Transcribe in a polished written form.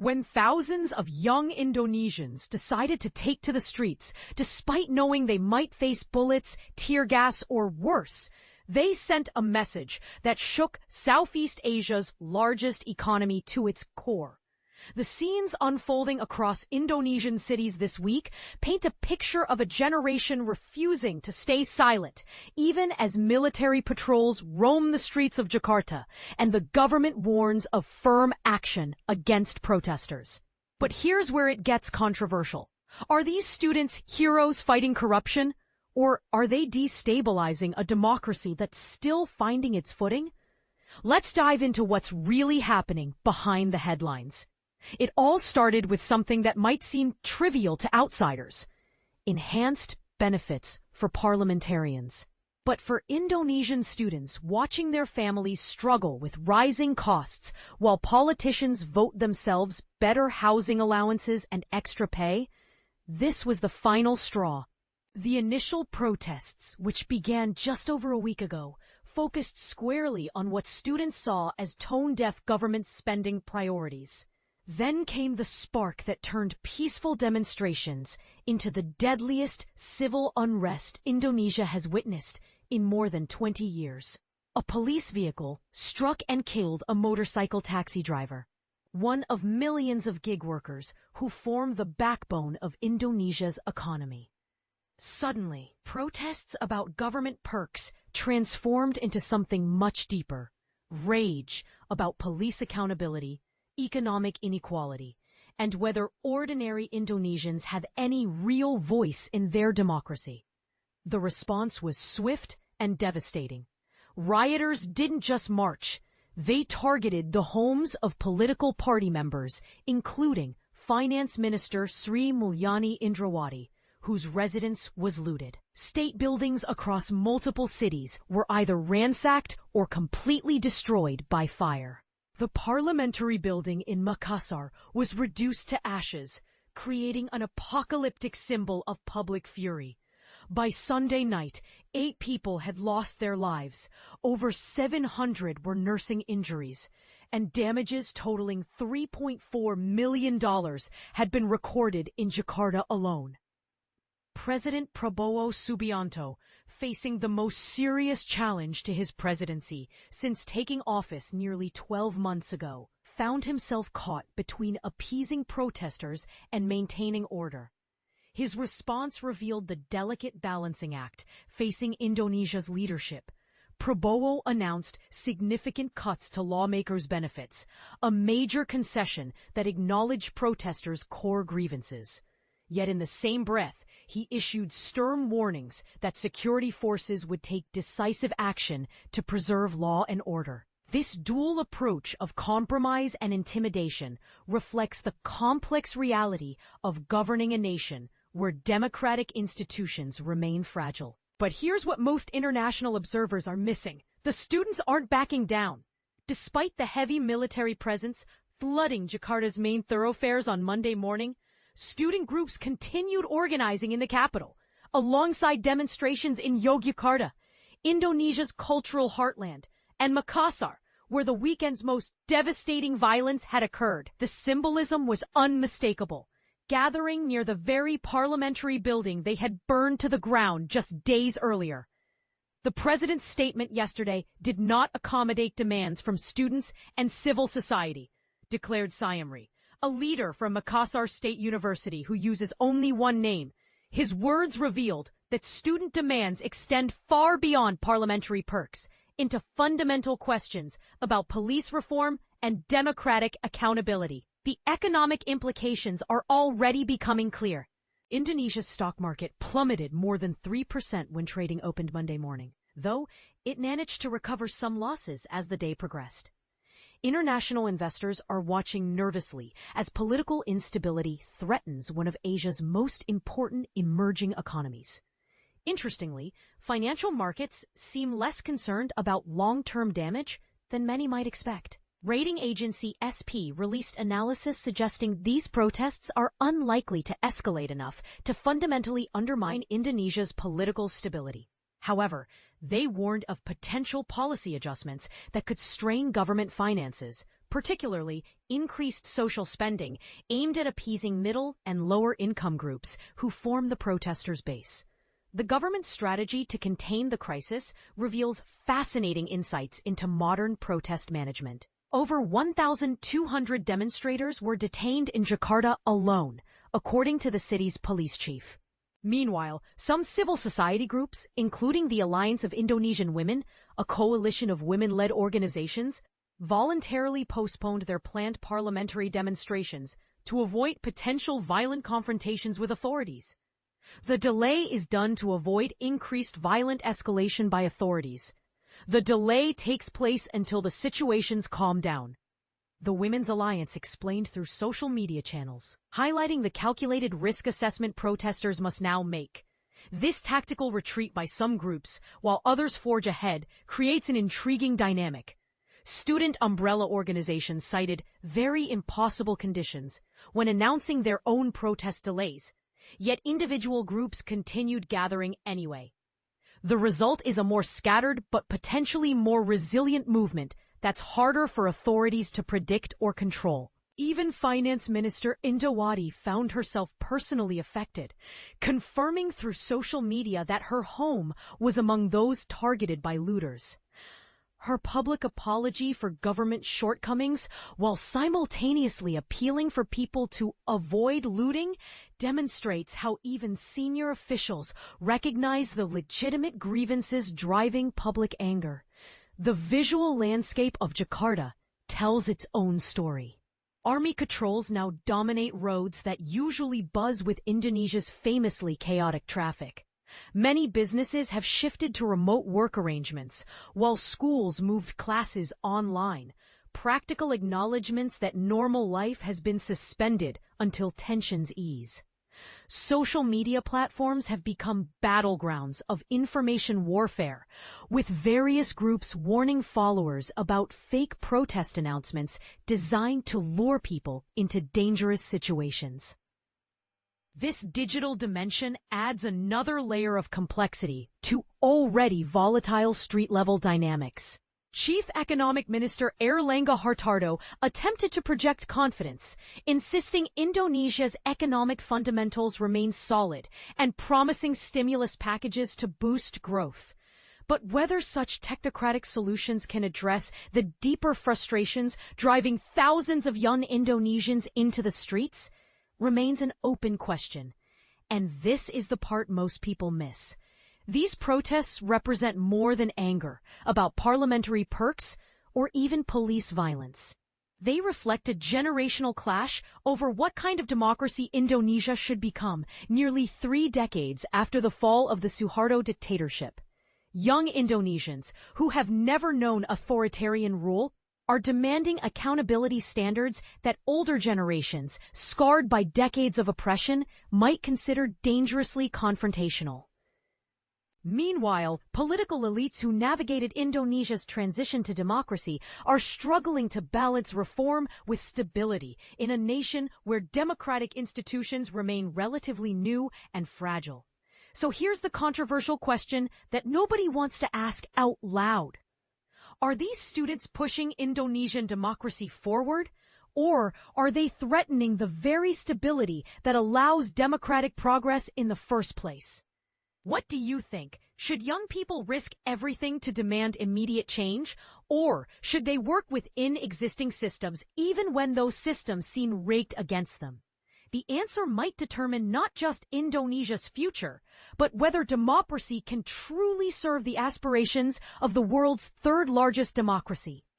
When thousands of young Indonesians decided to take to the streets, despite knowing they might face bullets, tear gas, or worse, they sent a message that shook Southeast Asia's largest economy to its core. The scenes unfolding across Indonesian cities this week paint a picture of a generation refusing to stay silent, even as military patrols roam the streets of Jakarta and the government warns of firm action against protesters. But here's where it gets controversial. Are these students heroes fighting corruption? Or are they destabilizing a democracy that's still finding its footing? Let's dive into what's really happening behind the headlines. It all started with something that might seem trivial to outsiders: enhanced benefits for parliamentarians. But for Indonesian students watching their families struggle with rising costs while politicians vote themselves better housing allowances and extra pay, this was the final straw. The initial protests, which began just over a week ago, focused squarely on what students saw as tone-deaf government spending priorities. Then came the spark that turned peaceful demonstrations into the deadliest civil unrest Indonesia has witnessed in more than 20 years. A police vehicle struck and killed a motorcycle taxi driver, one of millions of gig workers who form the backbone of Indonesia's economy. Suddenly, protests about government perks transformed into something much deeper: rage about police accountability, economic inequality, and whether ordinary Indonesians have any real voice in their democracy. The response was swift and devastating. Rioters didn't just march. They targeted the homes of political party members, including Finance Minister Sri Mulyani Indrawati, whose residence was looted. State buildings across multiple cities were either ransacked or completely destroyed by fire. The parliamentary building in Makassar was reduced to ashes, creating an apocalyptic symbol of public fury. By Sunday night, 8 people had lost their lives, over 700 were nursing injuries, and damages totaling $3.4 million had been recorded in Jakarta alone. President Prabowo Subianto, facing the most serious challenge to his presidency since taking office nearly 12 months ago, found himself caught between appeasing protesters and maintaining order. His response revealed the delicate balancing act facing Indonesia's leadership. Prabowo announced significant cuts to lawmakers' benefits, a major concession that acknowledged protesters' core grievances. Yet in the same breath, he issued stern warnings that security forces would take decisive action to preserve law and order. This dual approach of compromise and intimidation reflects the complex reality of governing a nation where democratic institutions remain fragile. But here's what most international observers are missing: the students aren't backing down. Despite the heavy military presence flooding Jakarta's main thoroughfares on Monday morning, student groups continued organizing in the capital, alongside demonstrations in Yogyakarta, Indonesia's cultural heartland, and Makassar, where the weekend's most devastating violence had occurred. The symbolism was unmistakable, gathering near the very parliamentary building they had burned to the ground just days earlier. The president's statement yesterday did not accommodate demands from students and civil society, declared Sayamri, a leader from Makassar State University who uses only one name. His words revealed that student demands extend far beyond parliamentary perks into fundamental questions about police reform and democratic accountability. The economic implications are already becoming clear. Indonesia's stock market plummeted more than 3% when trading opened Monday morning, though it managed to recover some losses as the day progressed. International investors are watching nervously as political instability threatens one of Asia's most important emerging economies. Interestingly, financial markets seem less concerned about long-term damage than many might expect. Rating agency SP released analysis suggesting these protests are unlikely to escalate enough to fundamentally undermine Indonesia's political stability. However, they warned of potential policy adjustments that could strain government finances, particularly increased social spending aimed at appeasing middle and lower income groups who form the protesters' base. The government's strategy to contain the crisis reveals fascinating insights into modern protest management. Over 1,200 demonstrators were detained in Jakarta alone, according to the city's police chief. Meanwhile, some civil society groups, including the Alliance of Indonesian Women, a coalition of women-led organizations, voluntarily postponed their planned parliamentary demonstrations to avoid potential violent confrontations with authorities. The delay is done to avoid increased violent escalation by authorities. The delay takes place until the situations calm down. The Women's Alliance explained through social media channels, highlighting the calculated risk assessment protesters must now make. This tactical retreat by some groups, while others forge ahead, creates an intriguing dynamic. Student umbrella organizations cited very impossible conditions when announcing their own protest delays, yet individual groups continued gathering anyway. The result is a more scattered but potentially more resilient movement that's harder for authorities to predict or control. Even Finance Minister Indawati found herself personally affected, confirming through social media that her home was among those targeted by looters. Her public apology for government shortcomings, while simultaneously appealing for people to avoid looting, demonstrates how even senior officials recognize the legitimate grievances driving public anger. The visual landscape of Jakarta tells its own story. Army patrols now dominate roads that usually buzz with Indonesia's famously chaotic traffic. Many businesses have shifted to remote work arrangements, while schools moved classes online. Practical acknowledgments that normal life has been suspended until tensions ease. Social media platforms have become battlegrounds of information warfare, with various groups warning followers about fake protest announcements designed to lure people into dangerous situations. This digital dimension adds another layer of complexity to already volatile street-level dynamics. Chief Economic Minister Erlangga Hartarto attempted to project confidence, insisting Indonesia's economic fundamentals remain solid and promising stimulus packages to boost growth. But whether such technocratic solutions can address the deeper frustrations driving thousands of young Indonesians into the streets remains an open question. And this is the part most people miss. These protests represent more than anger about parliamentary perks or even police violence. They reflect a generational clash over what kind of democracy Indonesia should become nearly 3 decades after the fall of the Suharto dictatorship. Young Indonesians who have never known authoritarian rule are demanding accountability standards that older generations, scarred by decades of oppression, might consider dangerously confrontational. Meanwhile, political elites who navigated Indonesia's transition to democracy are struggling to balance reform with stability in a nation where democratic institutions remain relatively new and fragile. So here's the controversial question that nobody wants to ask out loud. Are these students pushing Indonesian democracy forward, or are they threatening the very stability that allows democratic progress in the first place? What do you think? Should young people risk everything to demand immediate change, or should they work within existing systems even when those systems seem rigged against them? The answer might determine not just Indonesia's future, but whether democracy can truly serve the aspirations of the world's third largest democracy.